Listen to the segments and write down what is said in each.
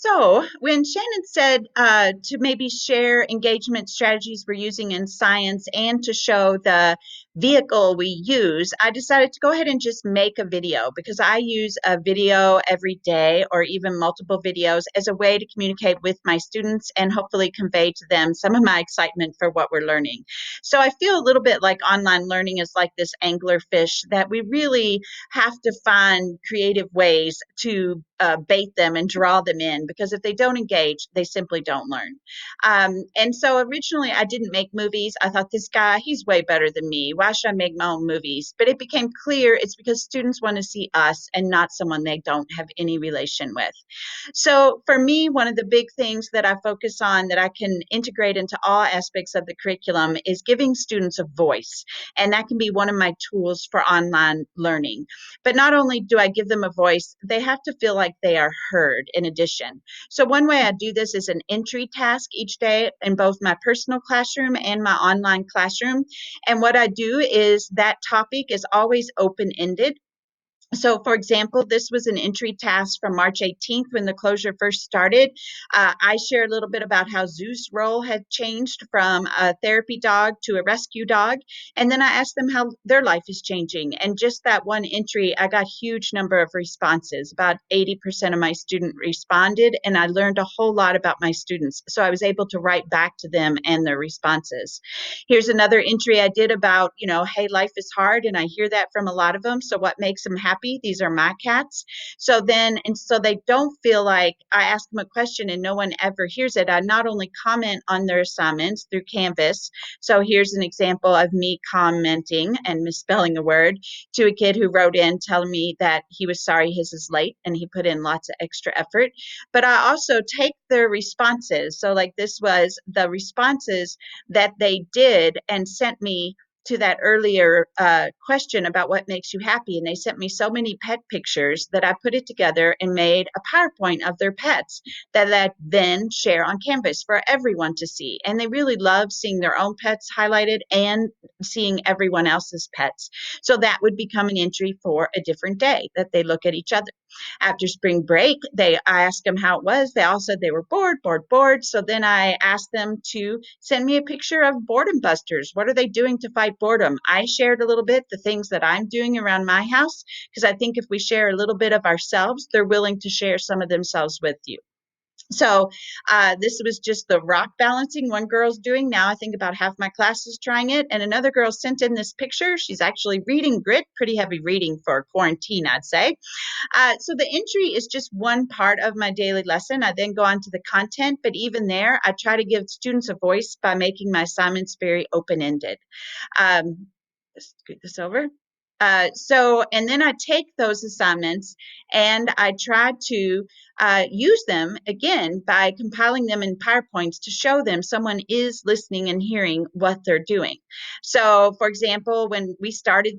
So, when Shannon said to maybe share engagement strategies we're using in science and to show the vehicle we use, I decided to go ahead and just make a video because I use a video every day or even multiple videos as a way to communicate with my students and hopefully convey to them some of my excitement for what we're learning. So, I feel a little bit like online learning is like this angler fish that we really have to find creative ways to bait them and draw them in because if they don't engage, they simply don't learn. And so originally, I didn't make movies. I thought this guy, he's way better than me. Why should I make my own movies? But it became clear it's because students want to see us and not someone they don't have any relation with. So for me, one of the big things that I focus on that I can integrate into all aspects of the curriculum is giving students a voice. And that can be one of my tools for online learning. But not only do I give them a voice, they have to feel like they are heard in addition. So one way I do this is an entry task each day in both my personal classroom and my online classroom. And what I do is that topic is always open-ended. So, for example, this was an entry task from March 18th when the closure first started. I shared a little bit about how Zeus' role had changed from a therapy dog to a rescue dog. And then I asked them how their life is changing. And just that one entry, I got a huge number of responses. About 80% of my students responded, and I learned a whole lot about my students. So I was able to write back to them and their responses. Here's another entry I did about, hey, life is hard. And I hear that from a lot of them. So what makes them happy? These are my cats. So they don't feel like I ask them a question and no one ever hears it. I not only comment on their assignments through Canvas. So here's an example of me commenting and misspelling a word to a kid who wrote in telling me that he was sorry his is late and he put in lots of extra effort. But I also take their responses. So like this was the responses that they did and sent me to that earlier question about what makes you happy. And they sent me so many pet pictures that I put it together and made a PowerPoint of their pets that I then share on Canvas for everyone to see. And they really love seeing their own pets highlighted and seeing everyone else's pets. So that would become an entry for a different day that they look at each other. After spring break, I asked them how it was. They all said they were bored, bored, bored. So then I asked them to send me a picture of boredom busters. What are they doing to fight boredom? I shared a little bit the things that I'm doing around my house because I think if we share a little bit of ourselves, they're willing to share some of themselves with you. So this was just the rock balancing one girl's doing. Now I think about half my class is trying it. And another girl sent in this picture. She's actually reading grit, pretty heavy reading for quarantine, I'd say. So the entry is just one part of my daily lesson. I then go on to the content, but even there, I try to give students a voice by making my assignments very open-ended. Let's scoot this over. And then I take those assignments and I try to use them again by compiling them in PowerPoints to show them someone is listening and hearing what they're doing. So, for example, when we started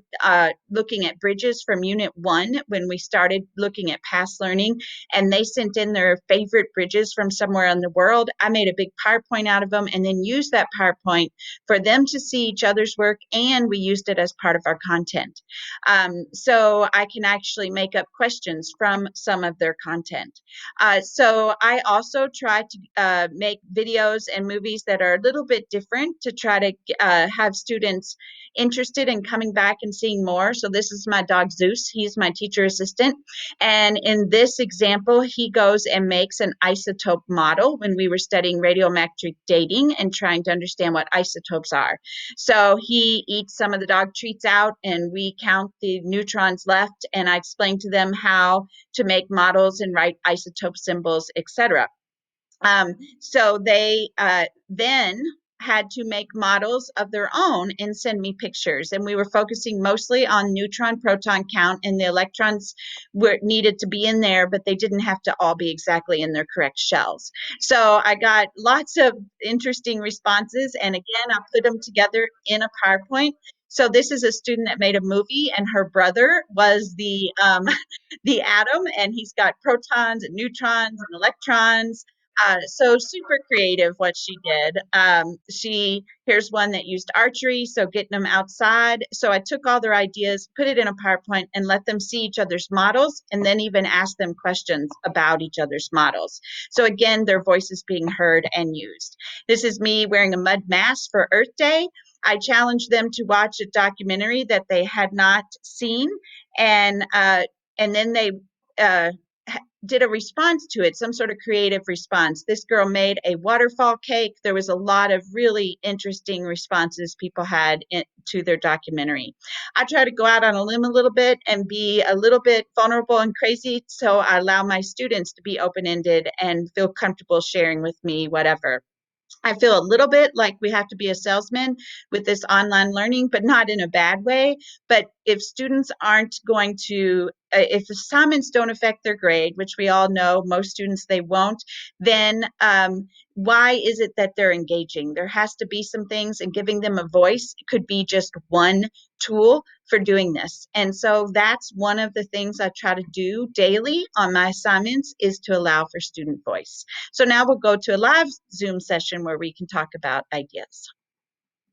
looking at bridges from Unit 1, when we started looking at past learning, and they sent in their favorite bridges from somewhere in the world, I made a big PowerPoint out of them and then used that PowerPoint for them to see each other's work, and we used it as part of our content. So I can actually make up questions from some of their content. So I also try to make videos and movies that are a little bit different to try to have students interested in coming back and seeing more. So this is my dog Zeus. He's my teacher assistant. And in this example, he goes and makes an isotope model when we were studying radiometric dating and trying to understand what isotopes are. So he eats some of the dog treats out and we count the neutrons left, and I explain to them how to make models and write isotope symbols, etc. So they then had to make models of their own and send me pictures. And we were focusing mostly on neutron proton count, and the electrons were needed to be in there, but they didn't have to all be exactly in their correct shells. So I got lots of interesting responses. And again, I put them together in a PowerPoint. So this is a student that made a movie, and her brother was the the atom, and he's got protons and neutrons and electrons. So super creative what she did. Here's one that used archery, so getting them outside. So I took all their ideas, put it in a PowerPoint, and let them see each other's models, and then even ask them questions about each other's models. So again, their voices being heard and used. This is me wearing a mud mask for Earth Day. I challenged them to watch a documentary that they had not seen, and then they uh, did a response to it, some sort of creative response. This girl made a waterfall cake. There was a lot of really interesting responses people had to their documentary. I try to go out on a limb a little bit and be a little bit vulnerable and crazy, so I allow my students to be open-ended and feel comfortable sharing with me whatever. I feel a little bit like we have to be a salesman with this online learning, but not in a bad way. But if students aren't going to, if assignments don't affect their grade, which we all know most students they won't, then why is it that they're engaging? There has to be some things, and giving them a voice could be just one tool for doing this. And so that's one of the things I try to do daily on my assignments is to allow for student voice. So now we'll go to a live Zoom session where we can talk about ideas.